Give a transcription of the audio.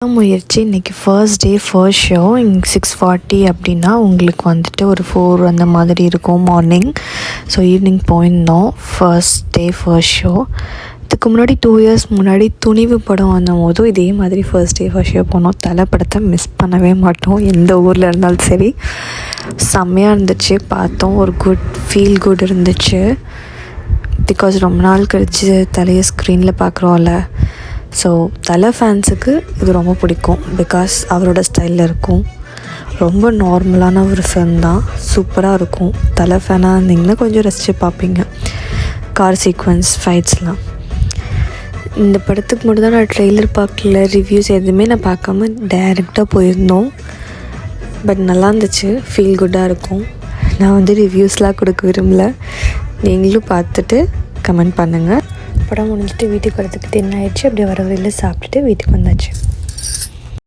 விடாமுயற்சி இன்றைக்கி first day first show. இங்கே 6:40 அப்படின்னா உங்களுக்கு வந்துட்டு ஒரு 4 அந்த மாதிரி இருக்கும் மார்னிங். ஸோ ஈவினிங் போயிருந்தோம் ஃபர்ஸ்ட் டே ஃபர்ஸ்ட் ஷோ. இதுக்கு முன்னாடி 2 இயர்ஸ் முன்னாடி துணிவு படம் வந்தபோதும் இதே மாதிரி ஃபர்ஸ்ட் டே ஃபர்ஸ்ட் ஷோ போனோம். தலை படத்தை மிஸ் பண்ணவே மாட்டோம், எந்த ஊரில் இருந்தாலும் சரி. செம்மையாக இருந்துச்சு, பார்த்தோம், ஒரு ஃபீல் குட் இருந்துச்சு. பிகாஸ் ரொம்ப நாள் கழித்து தலையை ஸ்க்ரீனில் பார்க்குறோம்ல. ஸோ தலை ஃபேன்ஸுக்கு இது ரொம்ப பிடிக்கும். பிகாஸ் அவரோட ஸ்டைலில் இருக்கும். ரொம்ப நார்மலான ஒரு ஃபிலிம் தான், சூப்பராக இருக்கும். தலை ஃபேனாக இருந்திங்கன்னா கொஞ்சம் ரசித்து பார்ப்பீங்க. கார் சீக்வன்ஸ், ஃபைட்ஸ்லாம். இந்த படத்துக்கு மட்டும் தான் நான் ட்ரெய்லர் பார்க்கல, ரிவ்யூஸ் எதுவுமே நான் பார்க்காம டைரெக்டாக போயிருந்தோம். பட் நல்லா இருந்துச்சு, ஃபீல் குட்டாக இருக்கும். நான் ரிவ்யூஸ்லாம் கொடுக்க விரும்பல, நீங்களும் பார்த்துட்டு கமெண்ட் பண்ணுங்கள். படம் முடிஞ்சிட்டு வீட்டுக்கு வரதுக்கு 10 ஆயிடுச்சு. அப்படியே வர வழியில் சாப்பிட்டுட்டு வீட்டுக்கு வந்தாச்சு.